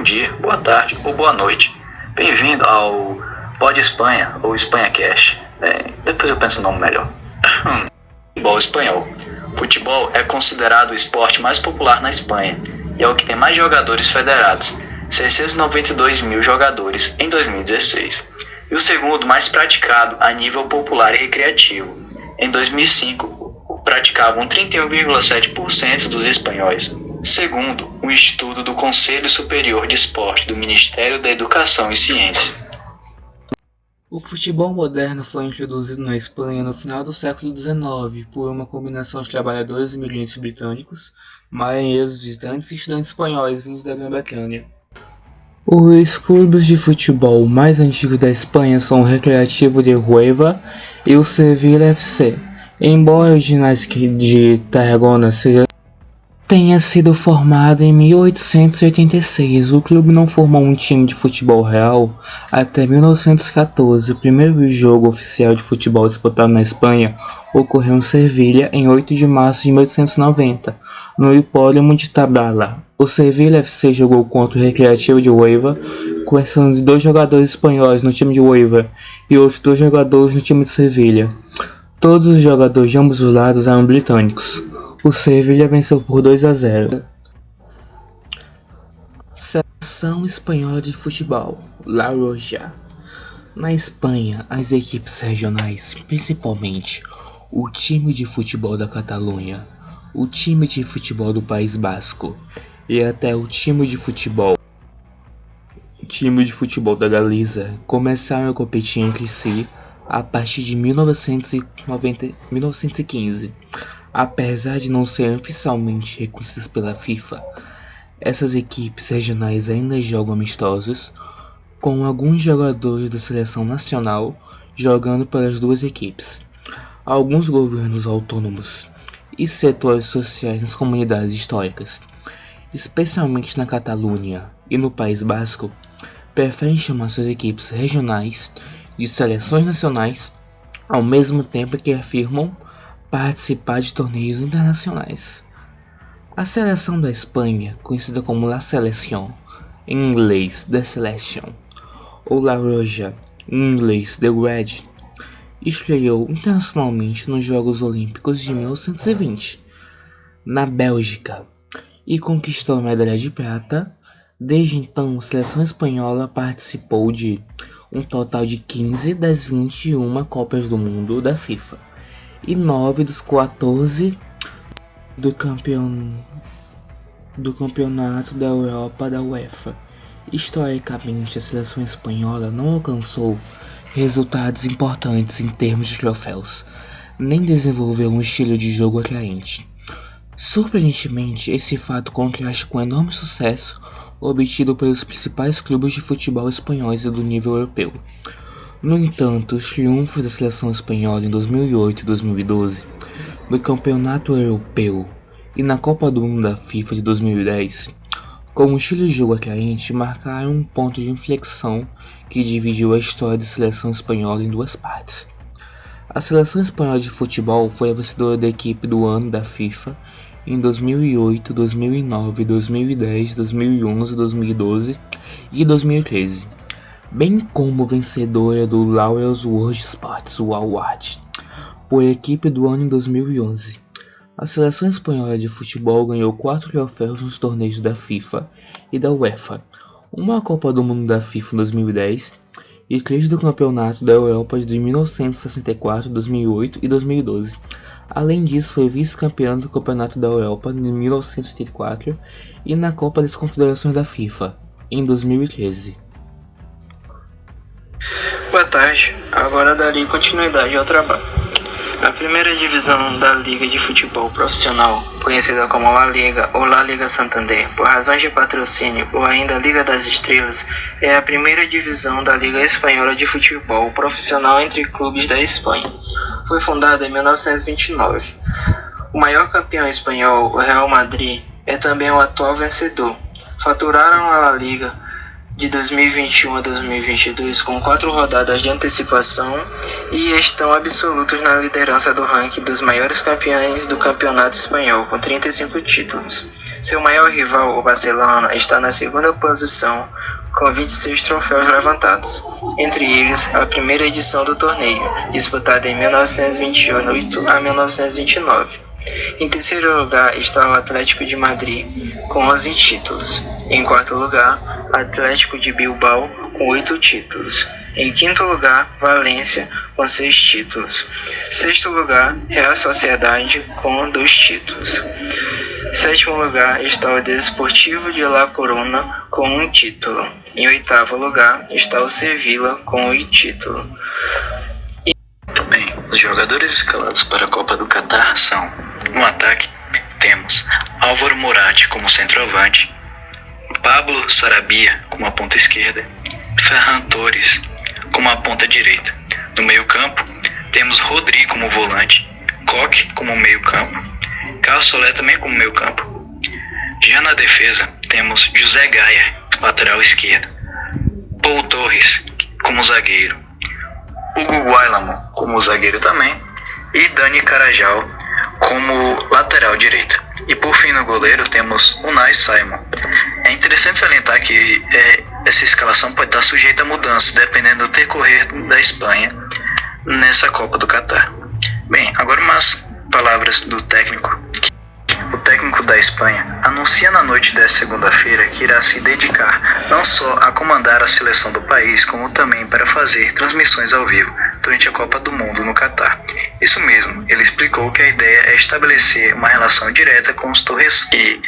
dia, boa tarde ou boa noite. Bem-vindo ao Pod Espanha ou Espanha Cash. Depois eu penso no nome melhor. Futebol espanhol. Futebol é considerado o esporte mais popular na Espanha e é o que tem mais jogadores federados, 692 mil jogadores em 2016. E o segundo mais praticado a nível popular e recreativo. Em 2005, praticavam 31,7% dos espanhóis, segundo um estudo do Conselho Superior de Esporte do Ministério da Educação e Ciência. O futebol moderno foi introduzido na Espanha no final do século XIX por uma combinação de trabalhadores imigrantes britânicos, marinheiros, visitantes e estudantes espanhóis vindos da Grã-Bretanha. Os clubes de futebol mais antigos da Espanha são o Recreativo de Huelva e o Sevilla FC. Embora originais de Tarragona tenha sido formado em 1886, o clube não formou um time de futebol real até 1914. O primeiro jogo oficial de futebol disputado na Espanha ocorreu em Sevilha em 8 de março de 1890, no Hipódromo de Tablada. O Sevilla FC jogou contra o Recreativo de Huelva, com exceção de 2 jogadores espanhóis no time de Huelva e outros 2 jogadores no time de Sevilha. Todos os jogadores de ambos os lados eram britânicos. O Sevilla venceu por 2-0. Seleção espanhola de futebol, La Roja. Na Espanha, as equipes regionais, principalmente o time de futebol da Catalunha, o time de futebol do País Basco e até o time de futebol da Galiza, começaram a competir entre si a partir de 1915. Apesar de não serem oficialmente reconhecidas pela FIFA, essas equipes regionais ainda jogam amistosos, com alguns jogadores da seleção nacional jogando pelas duas equipes. Alguns governos autônomos e setores sociais nas comunidades históricas, especialmente na Catalunha e no País Basco, preferem chamar suas equipes regionais de seleções nacionais, ao mesmo tempo que afirmam participar de torneios internacionais. A seleção da Espanha, conhecida como La Selección, em inglês The Selection, ou La Roja, em inglês The Red, estreou internacionalmente nos Jogos Olímpicos de 1920, na Bélgica, e conquistou a medalha de prata. Desde então, a seleção espanhola participou de um total de 15 das 21 Copas do Mundo da FIFA e 9 dos 14 do Campeonato da Europa da UEFA. Historicamente, a seleção espanhola não alcançou resultados importantes em termos de troféus, nem desenvolveu um estilo de jogo atraente. Surpreendentemente, esse fato contrasta com o enorme sucesso obtido pelos principais clubes de futebol espanhóis e do nível europeu. No entanto, os triunfos da seleção espanhola em 2008 e 2012, no Campeonato Europeu e na Copa do Mundo da FIFA de 2010, com um estilo de jogo atraente, marcaram um ponto de inflexão que dividiu a história da seleção espanhola em duas partes. A seleção espanhola de futebol foi a vencedora da equipe do ano da FIFA em 2008, 2009, 2010, 2011, 2012 e 2013, bem como vencedora do Laureus World Sports Award por equipe do ano em 2011. A seleção espanhola de futebol ganhou 4 troféus nos torneios da FIFA e da UEFA, uma Copa do Mundo da FIFA em 2010 e 3 do Campeonato da Europa de 1964, 2008 e 2012. Além disso, foi vice-campeão do Campeonato da Europa em 1984 e na Copa das Confederações da FIFA em 2013. Boa tarde, agora darei continuidade ao trabalho. A primeira divisão da Liga de Futebol Profissional, conhecida como La Liga ou La Liga Santander, por razões de patrocínio ou ainda Liga das Estrelas, é a primeira divisão da Liga Espanhola de Futebol Profissional entre clubes da Espanha. Foi fundada em 1929. O maior campeão espanhol, o Real Madrid, é também o atual vencedor. Faturaram a La Liga de 2021 a 2022 com 4 rodadas de antecipação e estão absolutos na liderança do ranking dos maiores campeões do campeonato espanhol, com 35 títulos. Seu maior rival, o Barcelona, está na segunda posição com 26 troféus levantados, entre eles a primeira edição do torneio, disputada em 1928 a 1929. Em terceiro lugar está o Atlético de Madrid, com 11 títulos. Em quarto lugar, Atlético de Bilbao, com 8 títulos. Em quinto lugar, Valência, com 6 títulos. Sexto lugar, Real Sociedade, com 2 títulos. Sétimo lugar está o Desportivo de La Coruña, com 1 título. Em oitavo lugar está o Sevilla, com 1 título. Bem, os jogadores escalados para a Copa do Catar são: no ataque, temos Álvaro Morata como centroavante, Pablo Sarabia como a ponta esquerda, Ferran Torres como a ponta direita. No meio-campo, temos Rodri como volante, Koke como meio-campo, Carlos Soler também como meio-campo. Já na defesa, temos José Gaia, lateral esquerdo, Paul Torres como zagueiro, Hugo Guaylamo como zagueiro também e Dani Carajal como lateral direito. E por fim no goleiro temos Unai Simon. É interessante salientar que essa escalação pode estar sujeita a mudanças dependendo do decorrer da Espanha nessa Copa do Catar. Bem, agora umas palavras do técnico. O técnico da Espanha anuncia na noite desta segunda-feira que irá se dedicar não só a comandar a seleção do país, como também para fazer transmissões ao vivo durante a Copa do Mundo no Catar. Isso mesmo, ele explicou que a ideia é estabelecer uma relação direta com os torres e...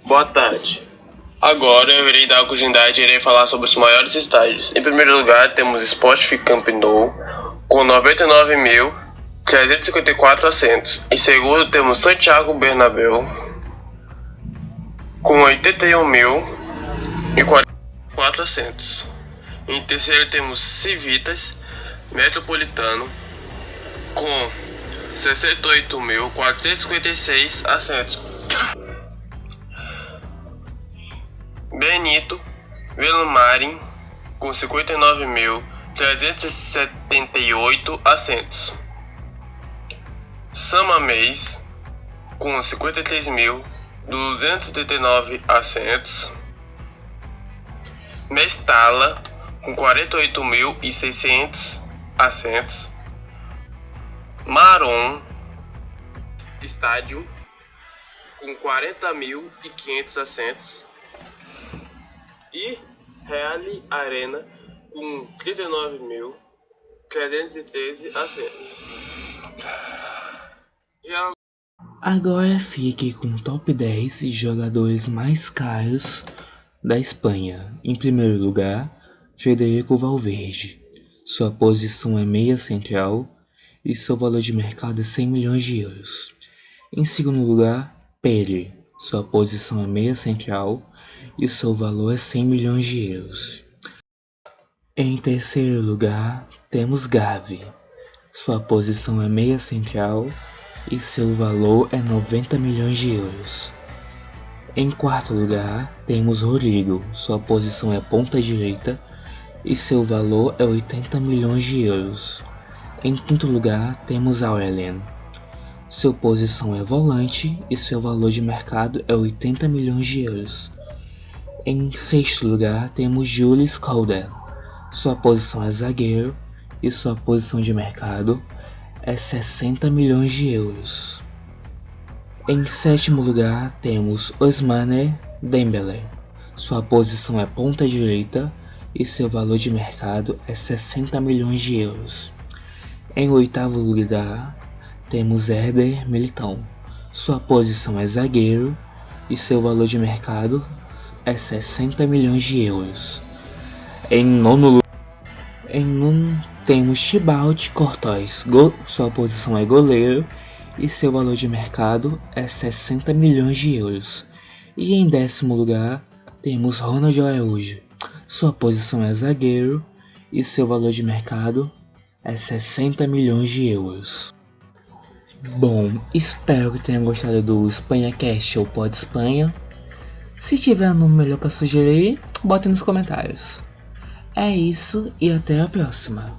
Boa tarde. Agora eu irei dar continuidade e irei falar sobre os maiores estádios. Em primeiro lugar temos Sporting Camp Nou, com 99.354 assentos. Em segundo temos Santiago Bernabéu, com 81.044 assentos. Em terceiro temos Civitas Metropolitano, com 68.456 assentos. Benito Villamarín, com 59.378 assentos. San Mamés, com 53.239 assentos. Mestala, com 48.600 assentos. Maron Estádio, com 40.500 assentos. E Real Arena, com 39.313 assentos. Agora fique com o top 10 de jogadores mais caros da Espanha. Em primeiro lugar, Federico Valverde. Sua posição é meia central e seu valor de mercado é 100 milhões de euros. Em segundo lugar, Pedri. Sua posição é meia central e seu valor é 100 milhões de euros. Em terceiro lugar, temos Gavi. Sua posição é meia central e seu valor é 90 milhões de euros. Em quarto lugar, temos Rodrigo. Sua posição é ponta direita e seu valor é 80 milhões de euros. Em quinto lugar, temos Aurelien. Sua posição é volante e seu valor de mercado é 80 milhões de euros. Em sexto lugar, temos Julius Koundé. Sua posição é zagueiro e sua posição de mercado é 60 milhões de euros. Em sétimo lugar, temos Ousmane Dembélé. Sua posição é ponta direita e seu valor de mercado é 60 milhões de euros. Em oitavo lugar, temos Éder Militão. Sua posição é zagueiro e seu valor de mercado é 60 milhões de euros. Em nono temos Thibaut Courtois. Sua posição é goleiro e seu valor de mercado é 60 milhões de euros. E em décimo lugar temos Ronald Araújo. Sua posição é zagueiro e seu valor de mercado é 60 milhões de euros. Bom, espero que tenham gostado do EspanhaCast ou Pod Espanha. Se tiver um nome melhor para sugerir, botem nos comentários. É isso e até a próxima.